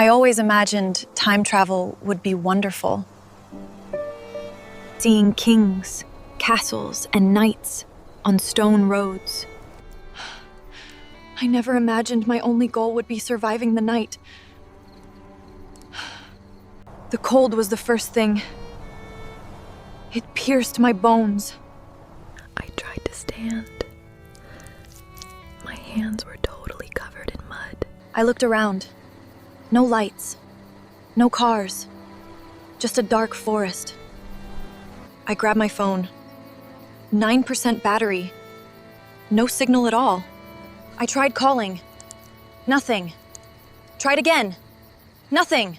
I always imagined time travel would be wonderful. Seeing kings, castles, and knights on stone roads. I never imagined my only goal would be surviving the night. The cold was the first thing. It pierced my bones. I tried to stand. My hands were totally covered in mud. I looked around. No lights. No cars. Just a dark forest. I grabbed my phone. 9% battery. No signal at all. I tried calling. Nothing. Tried again. Nothing.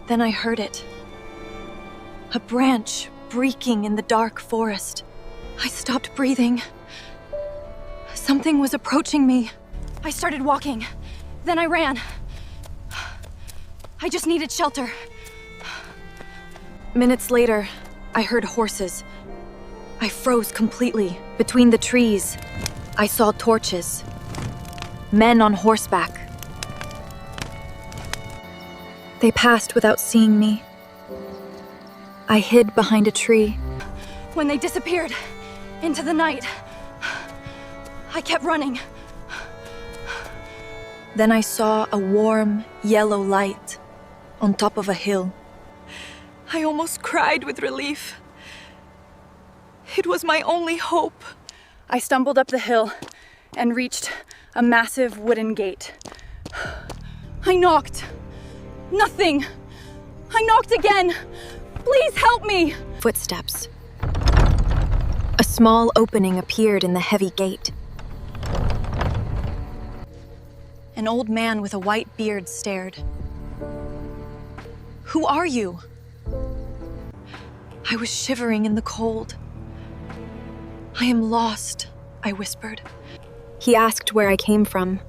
Then I heard it. A branch breaking in the dark forest. I stopped breathing. Something was approaching me. I started walking. Then I ran. I just needed shelter. Minutes later, I heard horses. I froze completely. Between the trees, I saw torches. Men on horseback. They passed without seeing me. I hid behind a tree. When they disappeared into the night, I kept running. Then I saw a warm, yellow light on top of a hill. I almost cried with relief. It was my only hope. I stumbled up the hill and reached a massive wooden gate. I knocked. Nothing. I knocked again. Please help me. Footsteps. A small opening appeared in the heavy gate. An old man with a white beard stared. Who are you? I was shivering in the cold. I am lost, I whispered. He asked where I came from.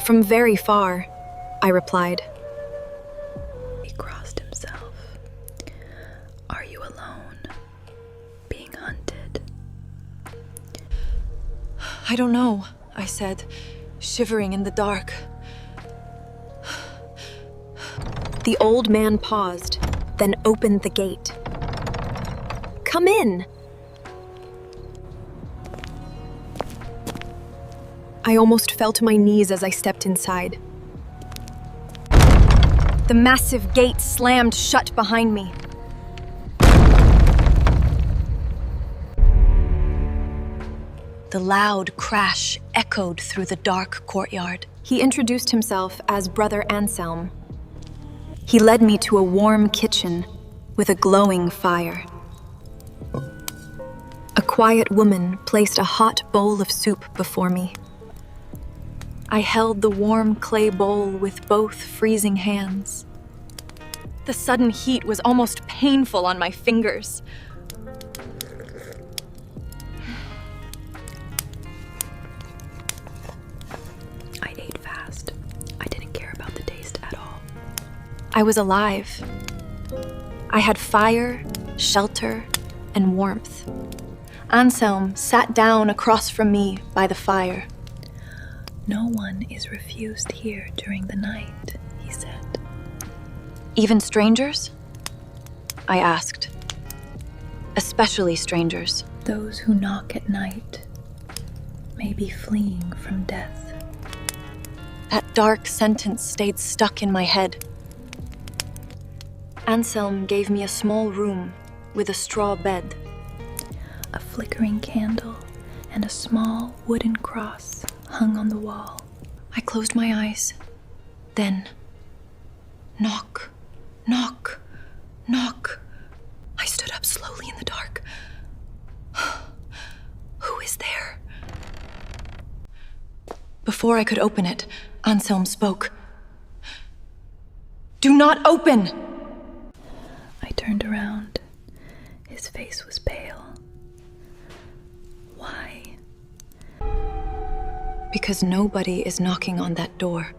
From very far, I replied. He crossed himself. Are you alone? Being hunted? I don't know, I said, shivering in the dark. The old man paused, then opened the gate. Come in! I almost fell to my knees as I stepped inside. The massive gate slammed shut behind me. The loud crash echoed through the dark courtyard. He introduced himself as Brother Anselm. He led me to a warm kitchen with a glowing fire. A quiet woman placed a hot bowl of soup before me. I held the warm clay bowl with both freezing hands. The sudden heat was almost painful on my fingers. I ate fast. I didn't care about the taste at all. I was alive. I had fire, shelter, and warmth. Anselm sat down across from me by the fire. No one is refused here during the night, he said. Even strangers? I asked. Especially strangers. Those who knock at night may be fleeing from death. That dark sentence stayed stuck in my head. Anselm gave me a small room with a straw bed. A flickering candle and a small wooden cross hung on the wall. I closed my eyes. Then, knock, knock, knock. I stood up slowly in the dark. Who is there? Before I could open it, Anselm spoke. Do not open! I turned around. His face was pale. Why? Because nobody is knocking on that door.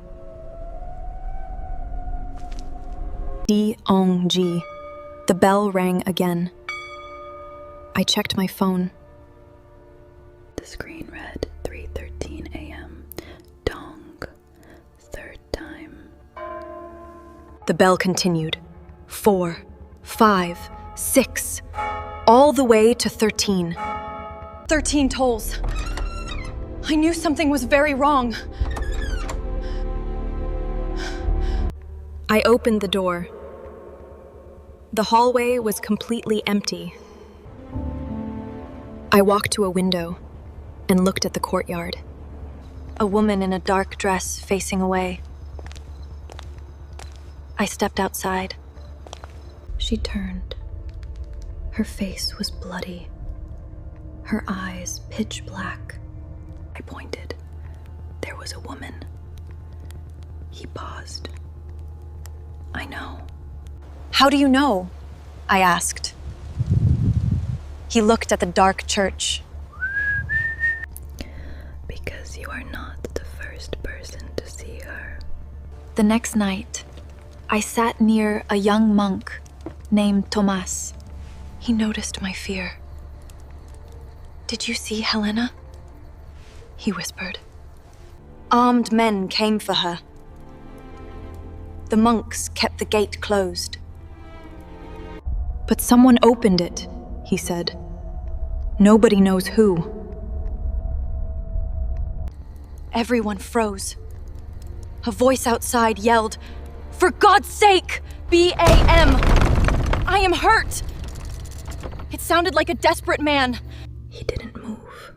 D-ong-G. The bell rang again. I checked my phone. The screen read 3:13 a.m. Dong. Third time. The bell continued. 4, 5, 6, all the way to 13. 13 tolls. I knew something was very wrong. I opened the door. The hallway was completely empty. I walked to a window and looked at the courtyard. A woman in a dark dress facing away. I stepped outside. She turned. Her face was bloody. Her eyes pitch black. I pointed. There was a woman. He paused. I know. How do you know? I asked. He looked at the dark church. Because you are not the first person to see her. The next night, I sat near a young monk named Tomas. He noticed my fear. Did you see Helena? He whispered. Armed men came for her. The monks kept the gate closed. But someone opened it, he said. Nobody knows who. Everyone froze. A voice outside yelled, "For God's sake, BAM! I am hurt!" It sounded like a desperate man. He didn't move.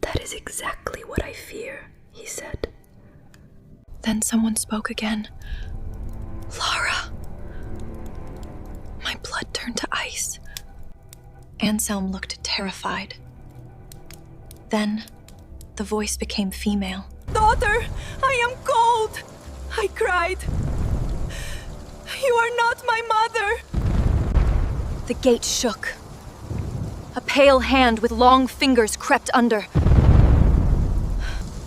That is exactly what I fear, he said. Then someone spoke again. Lara. My blood turned to ice. Anselm looked terrified. Then, the voice became female. "Daughter, I am cold!" I cried. "You are not my mother!" The gate shook. A pale hand with long fingers crept under.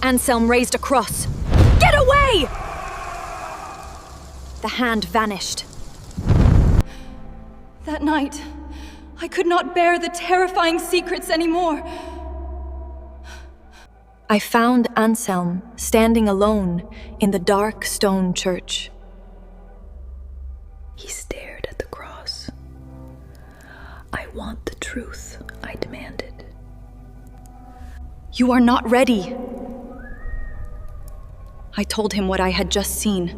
Anselm raised a cross. "Get away!" The hand vanished. That night, I could not bear the terrifying secrets anymore. I found Anselm standing alone in the dark stone church. He stared at the cross. "I want the truth," I demanded. "You are not ready." I told him what I had just seen.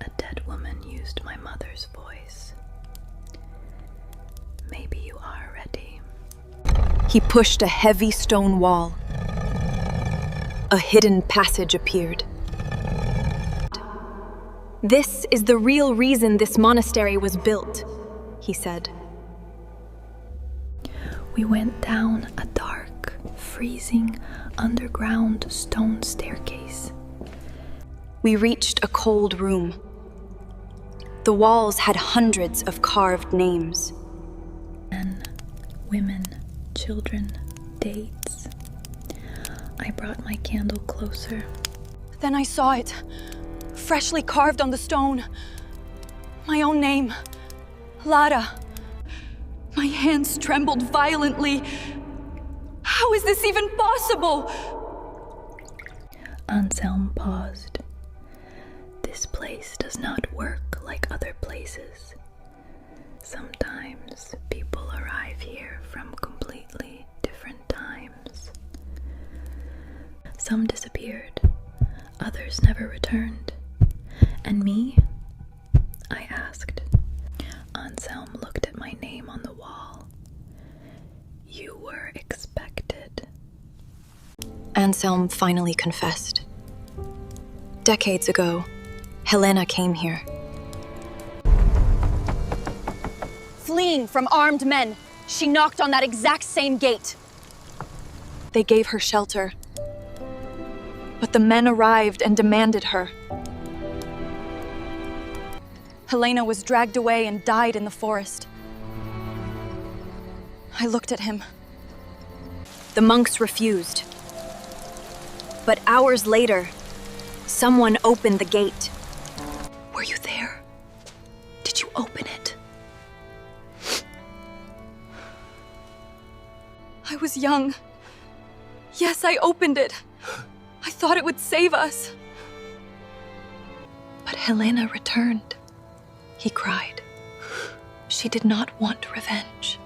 A dead woman used my mother's voice. Maybe you are ready. He pushed a heavy stone wall. A hidden passage appeared. "This is the real reason this monastery was built," he said. We went down a dark, freezing, underground stone staircase. We reached a cold room. The walls had hundreds of carved names. Men, women, children, dates. I brought my candle closer. Then I saw it, freshly carved on the stone. My own name, Lara. My hands trembled violently. How is this even possible? Anselm paused. This place does not work like other places. Sometimes people arrive here from completely different times. Some disappeared, others never returned. And me? I asked. Anselm looked at my name on the wall. You were expected. Anselm finally confessed. Decades ago, Helena came here. Fleeing from armed men, she knocked on that exact same gate. They gave her shelter. But the men arrived and demanded her. Helena was dragged away and died in the forest. I looked at him. The monks refused. But hours later, someone opened the gate. Were you there? Did you open it? I was young. Yes, I opened it. I thought it would save us. But Helena returned, he cried. She did not want revenge.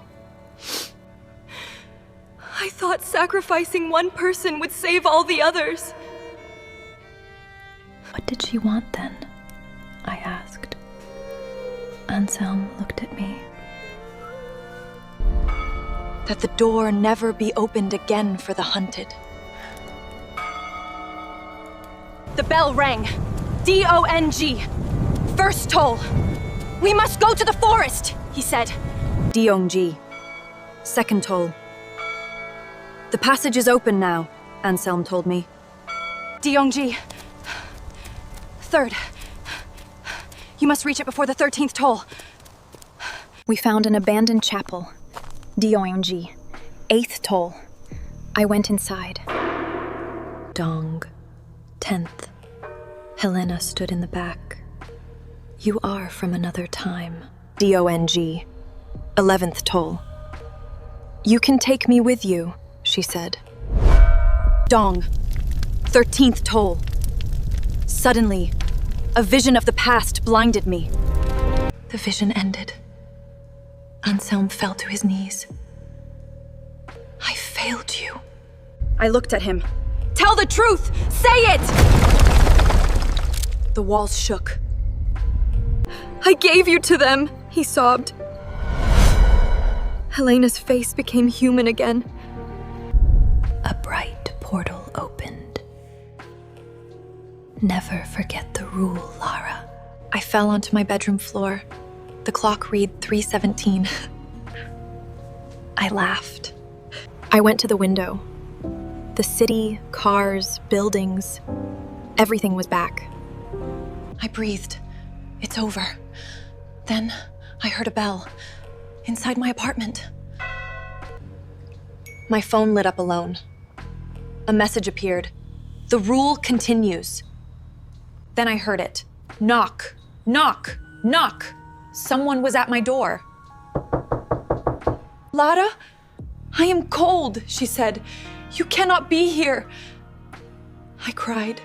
I thought sacrificing one person would save all the others. What did she want then? I asked. Anselm looked at me. That the door never be opened again for the hunted. The bell rang. D-O-N-G. First toll. We must go to the forest, he said. D-O-N-G. Second toll. The passage is open now, Anselm told me. D-O-N-G. Third. You must reach it before the 13th toll. We found an abandoned chapel. D-O-N-G. 8th toll. I went inside. Dong. 10th. Helena stood in the back. You are from another time. D-O-N-G. 11th toll. You can take me with you, she said. Dong. 13th toll. Suddenly, a vision of the past blinded me. The vision ended. Anselm fell to his knees. I failed you. I looked at him. Tell the truth! Say it! The walls shook. I gave you to them, he sobbed. Helena's face became human again. A bright portal opened. Never forget the rule, Lara. I fell onto my bedroom floor. The clock read 3:17. I laughed. I went to the window. The city, cars, buildings, everything was back. I breathed. It's over. Then I heard a bell inside my apartment. My phone lit up alone. A message appeared. The rule continues. Then I heard it. Knock, knock, knock. Someone was at my door. Lara, I am cold, she said. You cannot be here. I cried.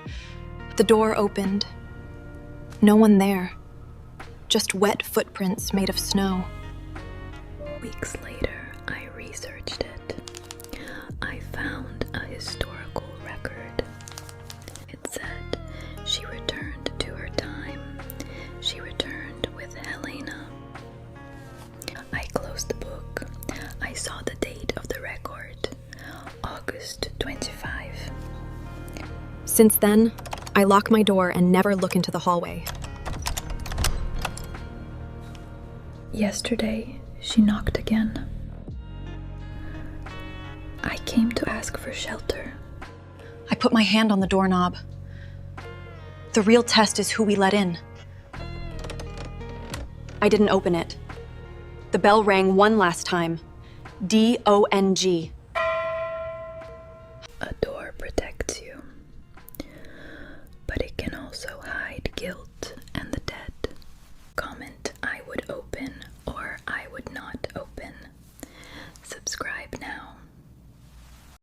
The door opened. No one there. Just wet footprints made of snow. Weeks later, I researched it. I found a historical record. It said she returned to her time. She returned with Helena. I closed the book. I saw the date of the record, August 25. Since then, I lock my door and never look into the hallway. Yesterday, she knocked again. I came to ask for shelter. I put my hand on the doorknob. The real test is who we let in. I didn't open it. The bell rang one last time. D-O-N-G. A door protects you, but it can also hide guilt.